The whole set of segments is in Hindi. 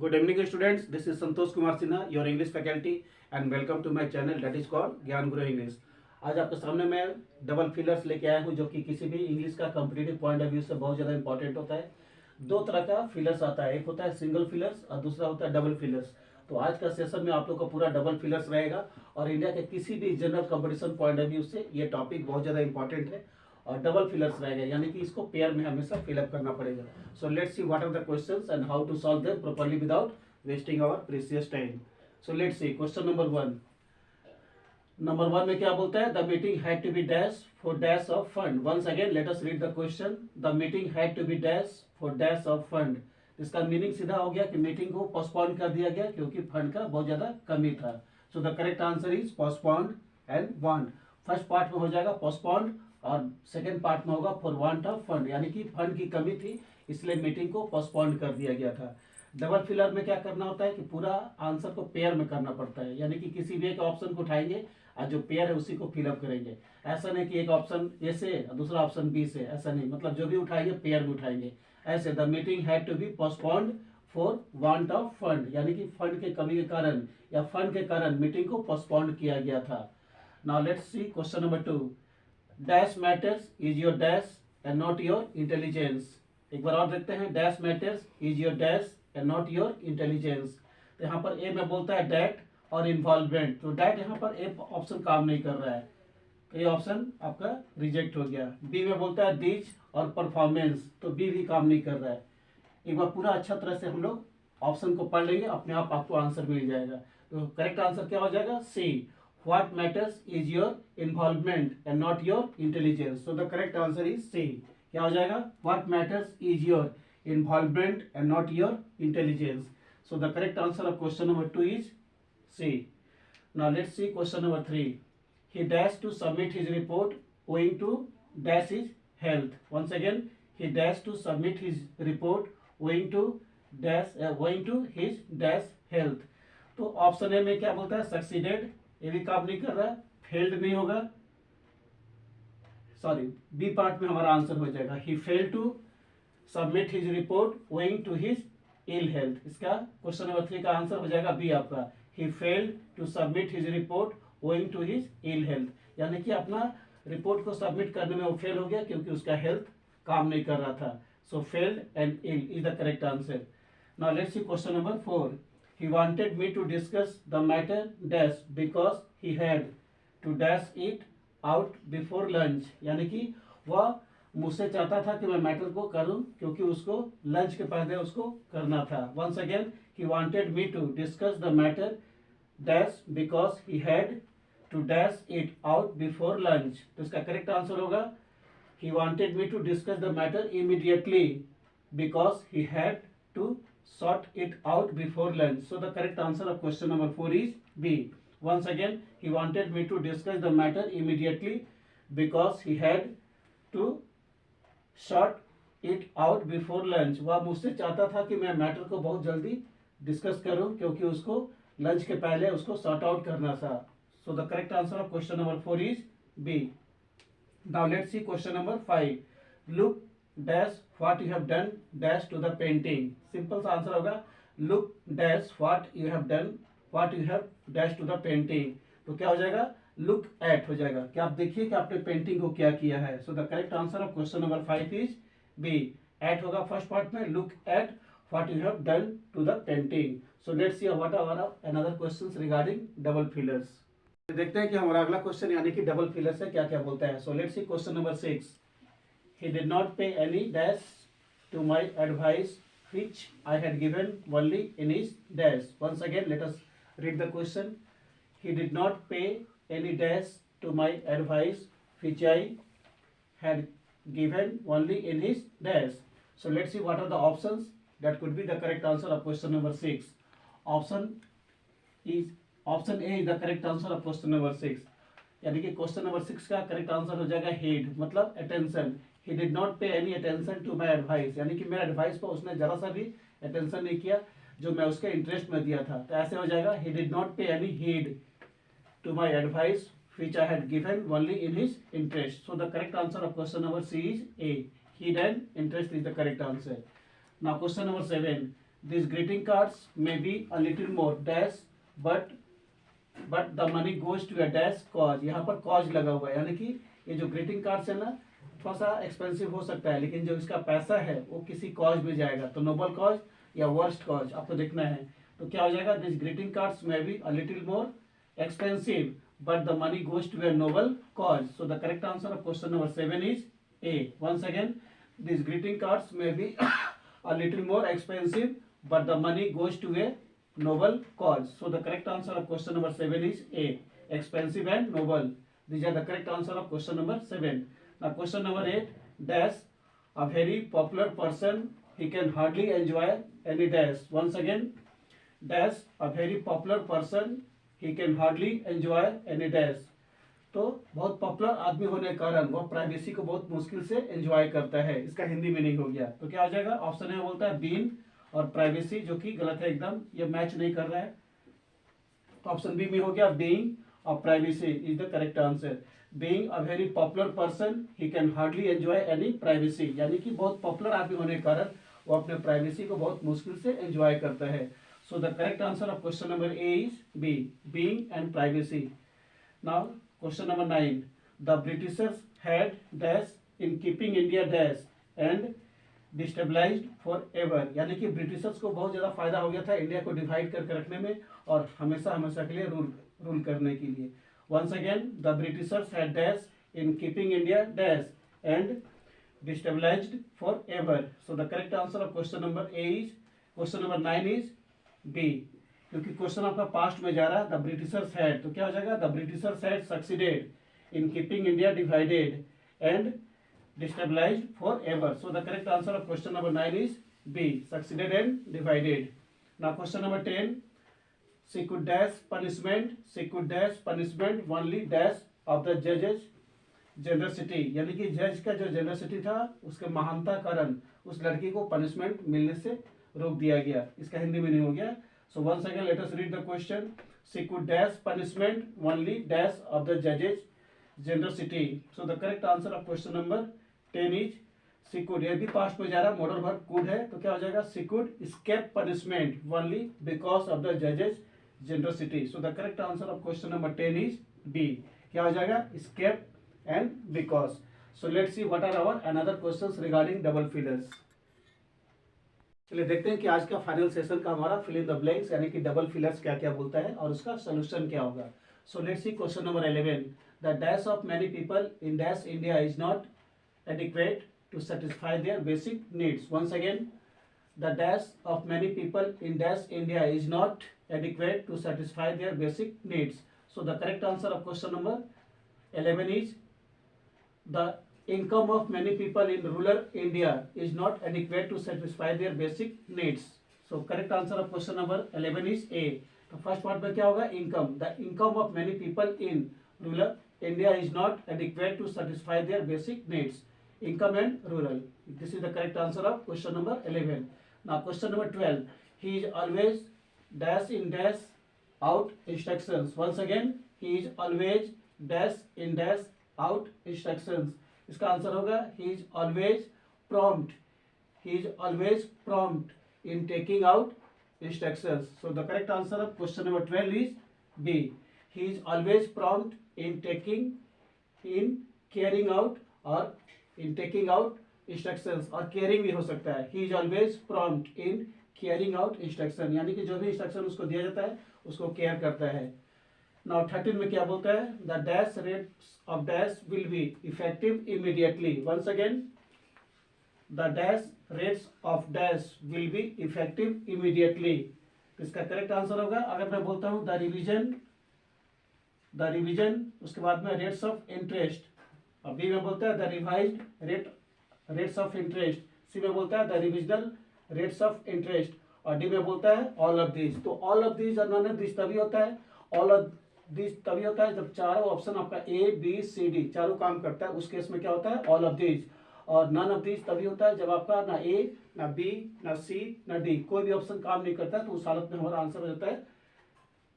Good evening, students. This is Santosh Kumar Sinha, your English faculty, and welcome to my channel that is called ज्ञान गुरु इंग्लिश। आज आपके सामने मैं डबल फिलर्स लेके आया हूँ जो कि किसी भी इंग्लिश का कॉम्पिटिटिव पॉइंट ऑफ व्यू से बहुत ज़्यादा इंपॉर्टेंट होता है। दो तरह का फिलर्स आता है, एक होता है सिंगल फिलर्स और दूसरा होता है डबल फिलर्स। तो आज का सेशन में आप लोग का पूरा डबल फिलर्स रहेगा और इंडिया के किसी भी general competition point of view से ये टॉपिक बहुत ज़्यादा इंपॉर्टेंट है और डबल फिलर्स रहेगा, यानी कि इसको पेयर में हमेशा फिलअप करना पड़ेगा। So let's see what are the questions and how to solve them properly without wasting our precious time. So let's see question number one में क्या बोलता है? The meeting had to be dash for dash of fund. Once again let us read the question. The meeting had to be dash for dash of fund. इसका मीनिंग सीधा हो गया कि मीटिंग को पोस्टपोन कर दिया गया क्योंकि फंड का बहुत ज्यादा कमी था। So the correct answer is postponed and want. First part में हो जाएगा पोस्टपोन्ड और सेकेंड पार्ट में होगा फॉर वांट ऑफ फंड, यानी कि फंड की कमी थी इसलिए मीटिंग को पोस्टपोन कर दिया गया था। डबल फिलर में क्या करना होता है कि पूरा आंसर को पेयर में करना पड़ता है, यानी कि किसी भी एक ऑप्शन को उठाएंगे और जो पेयर है उसी को फिलअप करेंगे। ऐसा नहीं कि एक ऑप्शन ए से दूसरा ऑप्शन बी से, ऐसा नहीं, मतलब जो भी उठाएंगे पेयर में उठाएंगे। ऐसे the meeting had to be postponed for want of fund, यानी कि फंड के कमी के कारण या फंड के कारण मीटिंग को पोस्टपोन किया गया था। Now let's see question number 2। Dash matters is your dash and not your intelligence. एक बार और देखते हैं। Dash matters is your dash and not your intelligence. तो यहाँ पर ए में बोलता है डैट और इन्वॉल्वमेंट, तो डैट यहाँ पर ए ऑप्शन काम नहीं कर रहा है, ए ऑप्शन आपका रिजेक्ट हो गया। बी में बोलता है डीच और परफॉर्मेंस, तो बी भी काम नहीं कर रहा है। एक बार पूरा अच्छा तरह से हम लोग ऑप्शन को पढ़ लेंगे, अपने आप आपको आंसर मिल जाएगा। तो करेक्ट आंसर क्या हो जाएगा? C, what matters is your involvement and not your intelligence. So the correct answer is C. क्या हो जाएगा? What matters is your involvement and not your intelligence. So the correct answer of question number 2 is C. Now let's see question number 3. He dashed to submit his report owing to dash his health. Once again, he dashed to submit his report owing to his dash health. तो ऑप्शन ए में क्या बोलता है? सक्सीडेड, ये भी काम नहीं कर रहा है, फेल्ड नहीं होगा, सॉरी बी पार्ट में हमारा आंसर हो जाएगा। He failed to submit his report owing to his ill health. इसका क्वेश्चन नंबर 3 का आंसर हो जाएगा बी आपका। He failed to submit his report owing to his ill health, यानी कि अपना रिपोर्ट को सबमिट करने में वो फेल हो गया क्योंकि उसका हेल्थ काम नहीं कर रहा था। So failed and ill is the correct answer. Now let's see question number 4। He wanted me to discuss the matter dash because he had to dash it out before lunch, यानी कि वह मुझसे चाहता था कि मैं मैटर को करूं क्योंकि उसको लंच के पहले उसको करना था। Once again, he wanted me to discuss the matter dash because he had to dash it out before lunch. तो इसका करेक्ट आंसर होगा he wanted me to discuss the matter immediately because he had to sort it out before lunch. So the correct answer of question number 4 is B. Once again, he wanted me to discuss the matter immediately because he had to short it out before lunch. वह मुझसे चाहता था कि मैं मैटर को बहुत जल्दी डिस्कस करूं क्योंकि उसको लंच के पहले उसको सॉर्ट आउट करना था। So the correct answer of question number 4 is B. Now let's see question number 5। Look dash what you have done dash to the painting. Simple सा आंसर होगा look dash what you have dash to the painting. तो क्या हो जाएगा? लुक एट हो जाएगा कि आप देखिए कि आपने पेंटिंग को क्या किया है। So the correct answer of question number 5 is B. At होगा फर्स्ट पार्ट में, look at what you have done to the painting. So let's see what are another questions regarding double fillers. देखते हैं कि हमारा अगला क्वेश्चन यानी कि डबल फिलर्स है क्या क्या बोलता है। So let's see question number 6। He did not pay any dash to my advice which I had given only in his dash. Once again let us read the question. He did not pay any dash to my advice which I had given only in his dash. So let's see what are the options that could be the correct answer of question number 6. Option A is the correct answer of question number 6, यानी कि क्वेश्चन नंबर 6 का करेक्ट आंसर हो जाएगा heed, मतलब attention. he did not pay any attention to my advice, यानी कि मेरे एडवाइस पर उसने जरा सा भी अटेंशन नहीं किया जो मैं उसके इंटरेस्ट में दिया था। तो ऐसे हो जाएगा he did not pay any heed to my advice which I had given only in his interest. So the correct answer of question number C is A. Heed and interest is the correct answer. Now question number 7. This greeting cards may be a little more dash but the money goes to a dash cause. यहाँ पर कॉज लगा हुआ है, यानी कि ये जो ग्रीटिंग कार्ड्स है ना थोड़ा सा एक्सपेंसिव हो सकता है, लेकिन जो इसका पैसा है वो किसी कॉज में जाएगा। तो नोबल कॉज या वर्स्ट कॉज आपको देखना है। तो क्या हो जाएगा, this greeting cards may be a little more expensive but the money goes to a noble cause. So the correct answer of question number 7 is A. Once again, these greeting cards may be a little more expensive but the money goes to a noble cause. So the correct answer of question number 7 is A. Expensive and noble. These are the correct answer of question number 7. Now question number 8. Dash, a very popular person, he can hardly enjoy any dash. Once again, dash, a very popular person, he can hardly enjoy any dash. तो बहुत पॉपुलर आदमी होने के कारण वो प्राइवेसी को बहुत मुश्किल से एंजॉय करता है, इसका हिंदी मीनिंग हो गया। तो क्या हो जाएगा, ऑप्शन ए बोलता है बीन और प्राइवेसी, जो कि गलत है एकदम, ये मैच नहीं कर रहा है। तो ऑप्शन बी में हो गया बीइंग और privacy is the correct answer. Being a very popular person he can hardly enjoy any privacy, यानी कि बहुत पॉपुलर आदमी होने के कारण वो अपने प्राइवेसी को बहुत मुश्किल से एंजॉय करता है। So the correct answer of question number A is B, being and privacy. Now question number 9. The Britishers had dash in keeping India dash and destabilized forever. यानी कि ब्रिटिशर्स को बहुत ज़्यादा फायदा हो गया था इंडिया को डिवाइड करके रखने में और हमेशा हमेशा के लिए रूल करने के लिए। Once again, the Britishers had dash in keeping India dash and destabilized forever. So the correct answer of question number A is, question number 9 is B, क्योंकि क्वेश्चन आपका पास्ट में जा रहा है। द ब्रिटिशर्स हैड, तो क्या हो जाएगा, the Britishers had succeeded in keeping India divided and destabilised for ever. So the correct answer of question number 9 is B, succeeded and divided. Now question number 10. She could dash punishment, she could dash punishment only dash of the जजेस जेनरसिटी, यानी कि जज का जो जेनरसिटी था उसके महानता कारण उस लड़की को पनिशमेंट मिलने से रोक दिया गया, इसका हिंदी मीनिंग हो गया। So once again let us read the question. She could dash punishment only dash of the जजेस generosity. So the correct answer of question number 10 is she could. ये भी पास्ट में जा रहा है, मॉडल वर्ब कुड है, तो क्या हो जाएगा, she could escape punishment only because of the जजेस generosity. So the correct answer of question number 10 is B, क्या हो जाएगा, escape and because. So let's see what are our another questions regarding double fillers. चलिए देखते हैं कि आज का फाइनल सेशन का हमारा फिल इन द ब्लैंक्स यानी कि डबल फिलर्स क्या क्या बोलता है और उसका सोल्यूशन क्या होगा। So let's see question number 11. The dash of many people in dash India is not adequate to satisfy their basic needs. Once again, the dash of many people in dash India is not adequate to satisfy their basic needs. So the correct answer of question number 11 is the income of many people in rural India is not adequate to satisfy their basic needs. So correct answer of question number 11 is A. तो फर्स्ट पार्ट में क्या होगा, income. The income of many people in rural India is not adequate to satisfy their basic needs. Income and rural, this is the correct answer of question number 11. Now question number 12. He is always dash in dash out instructions. Once again, he is always dash in dash out instructions. इसका आंसर होगा he is always prompt, he is always prompt in taking out instructions. So the correct answer of question number 12 is B, he is always prompt in carrying out और इन टेकिंग आउट इंस्ट्रक्शंस, और केयरिंग भी हो सकता है। He is always prompt in carrying out instruction, यानी कि जो भी इंस्ट्रक्शन उसको दिया जाता है उसको केयर करता है। नाउ 13 में क्या बोलता है, the dash rates of dash will be effective immediately. Once again, the dash rates of dash will be effective immediately. इसका करेक्ट आंसर होगा, अगर मैं बोलता हूँ द रिवीजन उसके बाद में रेट्स ऑफ इंटरेस्ट, और बी में बोलता है the revised rates of interest, C में बोलता है the revisional rates of interest, और डी में बोलता है ऑल ऑफ दीज। तो ऑल ऑफ दीज और नॉन ऑफ दीज तभी होता है, ऑल ऑफ दीज तभी होता है जब चारों ऑप्शन आपका ए बी सी डी चारों काम करता है, उस केस में क्या होता है, ऑल ऑफ दीज। और नन ऑफ दीज तभी होता है जब आपका ना ए ना बी ना सी ना डी कोई भी ऑप्शन काम नहीं करता है, तो उस हालत में हमारा आंसर हो जाता है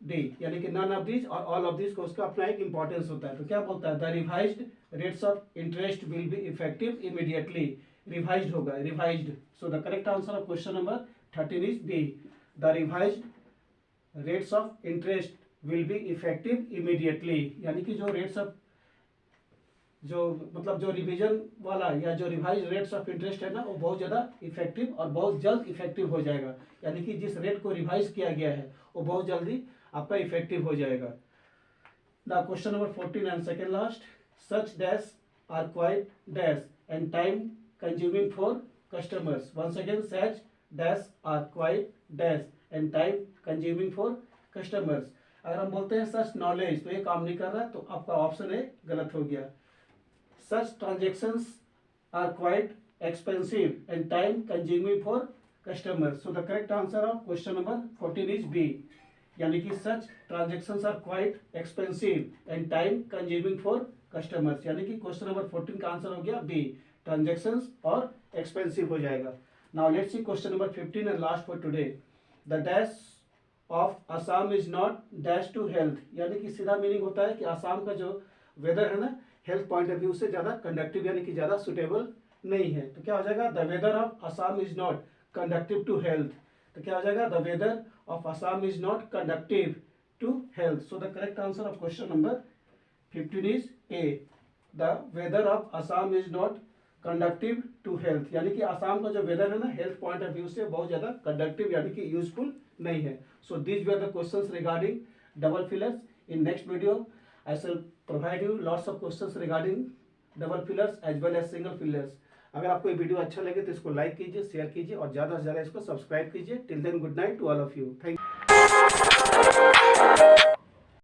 डी, यानी कि नन ऑफ दीज और ऑल ऑफ दीज को उसका अपना एक इंपॉर्टेंस होता है। तो क्या बोलता है, the revised rates of interest will be effective immediately. Revised होगा, revised. So the correct answer of question number 13 is B. The revised rates of interest will be effective immediately. यानी कि जो रेट्स ऑफ जो मतलब जो रिवीजन वाला या जो रिवाइज रेट्स ऑफ इंटरेस्ट है ना वो बहुत ज़्यादा इफेक्टिव और बहुत जल्द इफेक्टिव हो जाएगा. यानी कि जिस रेट को रिवाइज किया गया है वो बहुत जल्दी आपका इफेक्टिव हो जाएगा. Now question number 14 and second last. Such dash are quite dash and time consuming for customers. Once again, such dash are quite dash and time consuming for customers. अगर हम बोलते हैं सच नॉलेज तो ये काम नहीं कर रहा तो आपका ऑप्शन ए गलत हो गया. Such transactions are quite expensive and time consuming for customers. So the correct answer of question number 14 is B. यानी कि such transactions are quite expensive and time consuming for customers. यानी कि क्वेश्चन नंबर 14 का आंसर हो गया बी. ट्रांजेक्शंस और एक्सपेंसिव हो जाएगा. Now let's see question number 15 and last for today. The dash of Assam is not dash to health. यानी कि सीधा मीनिंग होता है कि असम का जो वेदर है ना हेल्थ पॉइंट ऑफ व्यू से ज़्यादा कंडक्टिव यानी कि ज़्यादा सुटेबल नहीं है. तो क्या हो जाएगा? The weather of Assam is not conductive to health. तो क्या हो जाएगा? The weather of Assam is not conducive to health. So the correct answer of question number 15 is A. The weather of Assam is not conducive to health. यानी कि असम का जो वेदर है ना हेल्थ पॉइंट ऑफ व्यू से बहुत ज़्यादा कंडक्टिव यानी कि यूजफुल नहीं है. So these were the questions regarding double fillers. In next video I shall provide you lots of questions regarding double fillers as well as single fillers. अगर आपको ये वीडियो अच्छा लगे तो इसको लाइक कीजिए, शेयर कीजिए और ज़्यादा से ज़्यादा इसको सब्सक्राइब कीजिए. Till then good night to all of you. Thank